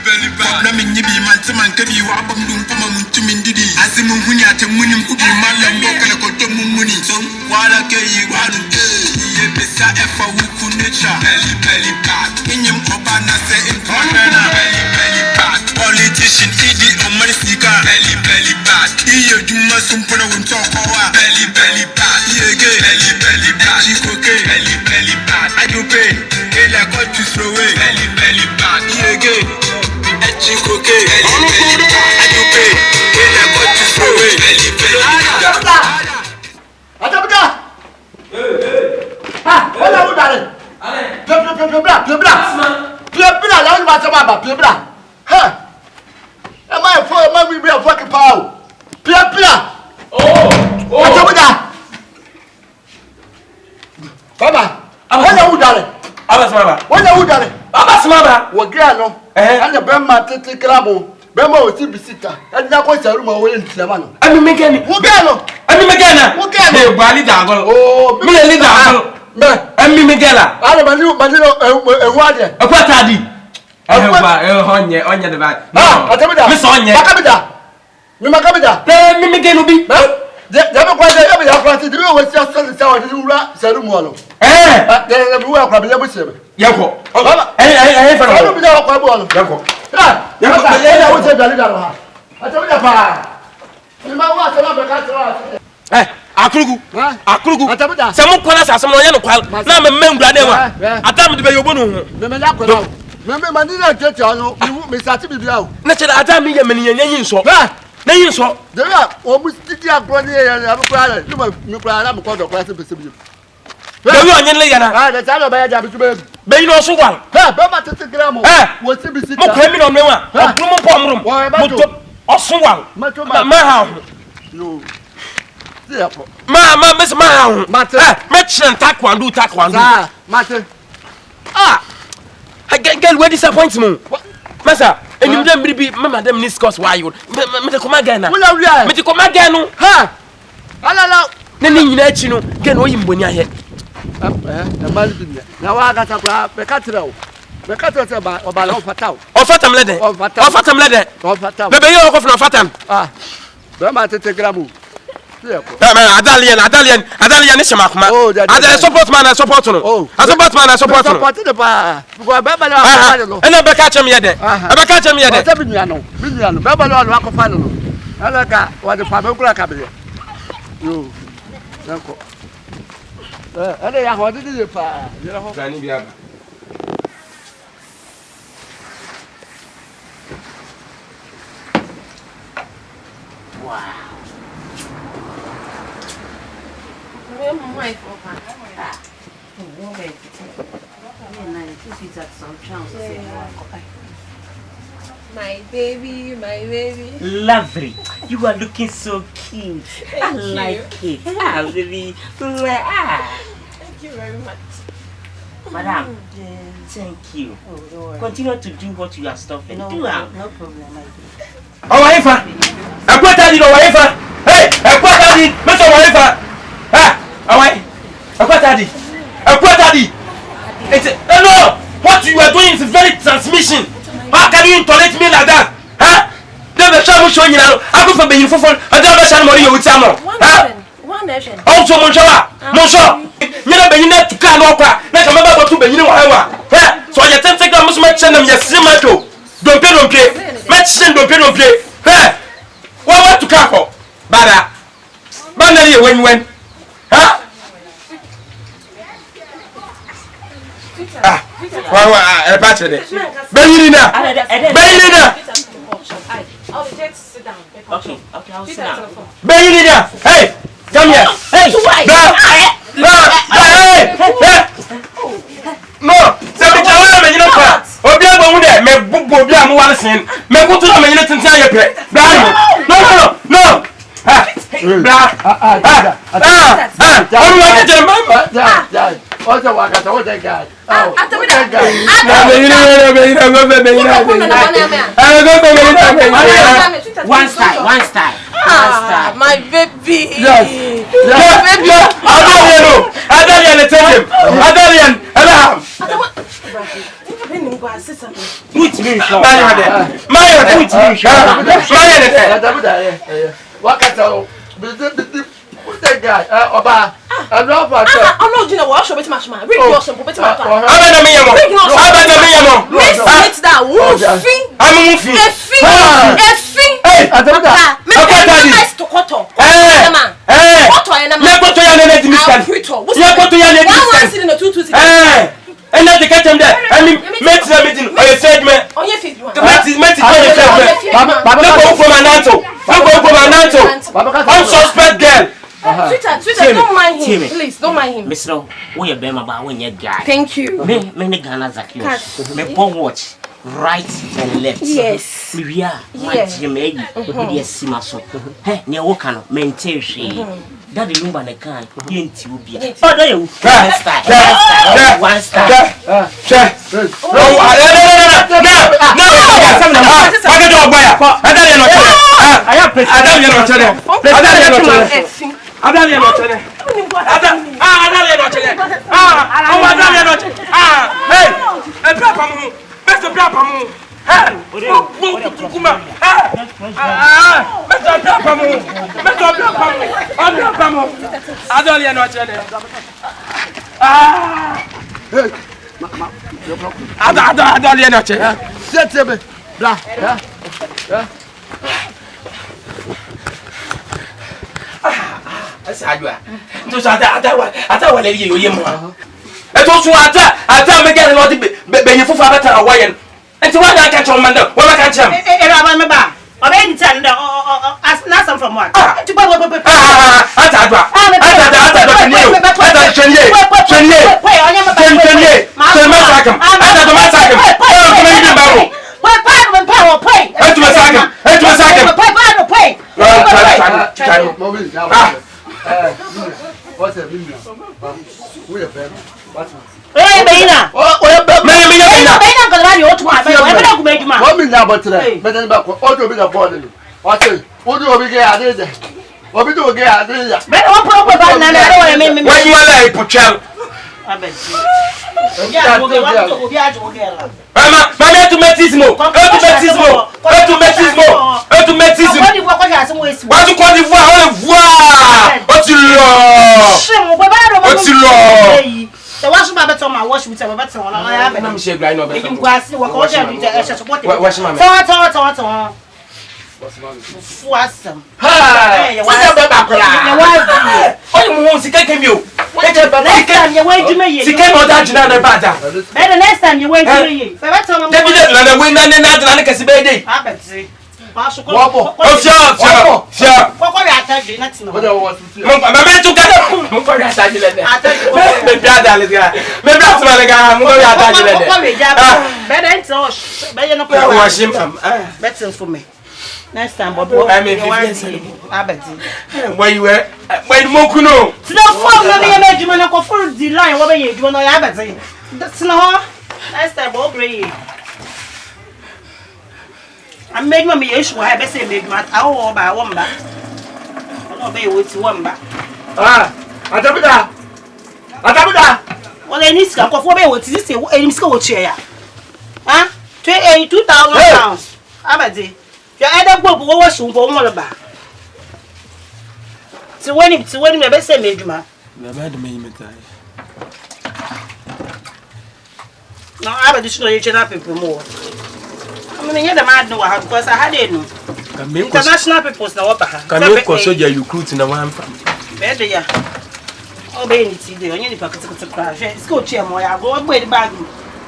belly bad. Let me be man to man, can you walk on the to me? As the moon, Atemuda, who be man and walk and go to Muni. So, what I can you want to do? Beside for who nature, belly bad. In your Obana say in Corona, belly bad. Politician, idiot, or Marisica, belly bad. Here you mustn't put on talk over belly bad. Here again, belly bad. She's okay, belly bad. I do pay, I got to throw away belly bad. Here again. Okay, belly bad. I do pay. I got to throw away belly bad. Atemuda! Ah, what are you doing? Plebla. Huh? Am I for a man will be a fucking power? Plebla. Oh, Atemuda. Baba, what are you doing? What are you doing? Abasmaba. Wogano. And the Bema Titi Grabo. Bema was visitor. And now what's a room away in Slavano? I mean, Megani. Wogano. I mean, Megana. Wogano. Bali Dangle. Oh, Millie Dangle. And me Megala. I don't know a water. A quatadi. On the back. Ah, Atemuda. Miss Onya. Makamida. Mimakamida. Let me again be. Never quite ever to do with just ceremony. There is a work of the Muslim. Yako. I don't know what Yako. I would say Dalida. I told you, my wife, Akrugu. Some corners are some young qual. Now, a member, Atemuda, you won't. Remember, Manila, get on, you may start to be out. Natural Adami, many and so. Then so. There are almost 50 years and I'm proud. You I'm called the class of the civil. Well, you're young lady, the time of my job is Bay no so well. Bama to the grammar. What's the visit? Criminal, no one. Or so well. My house. You. Ma, Miss Mao, Matter, Merchant, Taquan, Matter. Ah, I get where disappointment. Massa, and you don't be Madame Niscos. Why you? Metacomagana. Metacomagano. Ha! Allow. Then you know, can we when you're here? Now I got a pecatro. The cattle about Fatal. Or Fatam letter. Or Fatam letter. Or Fatam. The Bayo of Fatam. Ah, Bama to the Gramu. Adalian is a Makma. Oh, I support man, I support you. Oh, I support man, I support you. The bar. And I catch me yet. I catch me yet. Biliano, Babylon, Rockefeller. I like what the Pablo Cabinet. You, Uncle. And they are what did you fire? Wow. My baby. Lovely. You are looking so cute. I like it. Really. Thank you very much. Madam, thank you. Continue to do what you are stopping. No problem. Oh, Ifa! I quit that, Ifa! Hey! I quit that, Mr. Ifa! Ah! I quit that! It's no! What you are doing is very transmission. How can you tolerate me like that? Huh? Then the shaman showing you now. I go for being for I don't know money with Samo. One nation. Also, Monjoa, you know, you need to come over. Like a member to be you know, so I attempt to take a Muslim channel. Yes, Simato. Don't pay. Let's send don't pay. Hey, what to come? Bada. Banally when. Huh? Ah, a battery. Benina. I'll just sit down. Okay, I'll sit down. Benina. Hey, come here. Hey, no, say me jawa me you know pa. Obi agbo mu de me bubu obi amu wale sin. Me go to me you know tintin aye pre. No. One style. Ah, my baby. Yes. Yeah, baby. Adalian, take him. Adalian, allow. Which means that guy, Oba, I'm not for sure. I'm not doing a workshop with my man. Read your son, put it my I'm that woofing. I'm moving. Hey, Atemuda. And not to catch him there. I mean, make the meeting or your statement. On your feet, Don't go for my NATO. Don't go for my NATO. Unsuspect girl. Sweetheart, don't mind him. Please, don't mind him. Miss No, we are Bema about when you're guy. Thank you. Many Ghana Zacheus. Me pon watch. Right and left. Yes. We are. Yes. You may be a simaso. Hey, near Wakano, maintain she. Daddy Lumba the can. Yintubia. Oh, there you one star. And so why can't you man? What I can't jump? From what? The washing my better on my wash with a better one. I have an shake right now. You can go see what I do. Wash my man. What's some? Hey, what's up, Bacala? Oh, you won't see you. Next time you wait to me, you came out that you know the batter. Better next time you wait to me. That's all I'm going to win and then I can see baby. I bet see. Wobble. Oh, sure. What I tell you, that's not what I was. My man took it. I tell you, maybe better for me. Next time, but I mean, I bet where you were when Mokuno. It's not for me, I go for the line. What are you doing? I bet that's not next time, Bob. I made my issue. I bet say made my hour by one back. I don't pay with one back. Atemuda. Well, I need to go for me. What is this? I'm school chair. Huh? 2,000 pounds. I bet it. Your other book was soon for one about. So when you best say made my. Never had me. No, I bet you should each other people more. I mean, you're the mad no, because I had it. International people know what I can make soldier you recruit in the one family. Better, yeah. Oh, baby, you need to pack a crash. It's go chair more. I go away the bag.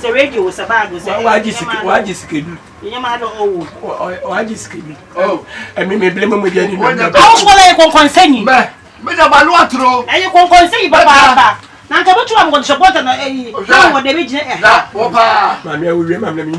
The radio was a bag. Why just you? Your mother, why just you? Oh, I mean, blame with you. I was going to consent you. And you can consent, Papa. Now, I'm going to support what they reach. Mammy, I will remember me.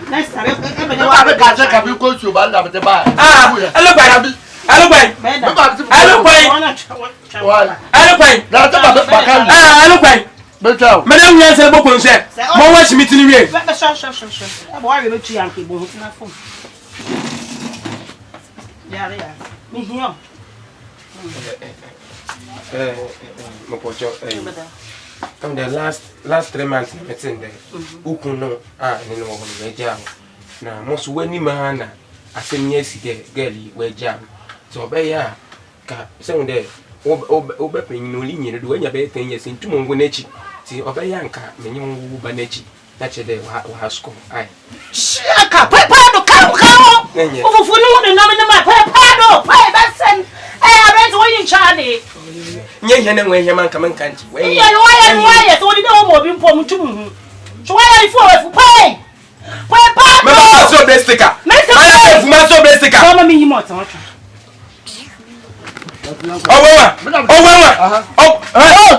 Next time, I will go to Banda with the bar. Madame Yansen Bokon said, "More watch me to the way." Yeah. Me here. Mopocho, come the last 3 months, it's in there. Ukuno, and no one jam. Now, most winning man, I say, yes, girlie, where jam. So, obey ya, some day, open no linear, do any better thing, yes, in 2 months. See, obey Yanka, Mignon Banechi. That's a day, what school. I Shaka, Pepado, come. Over the nominal Pepado, Pepado, I read what you Charlie. Yan away your man come and country. Why, so you know more been from 2. So why are you for pay? Pepado, so besticker. Master besticker. Come me, you must. Oh,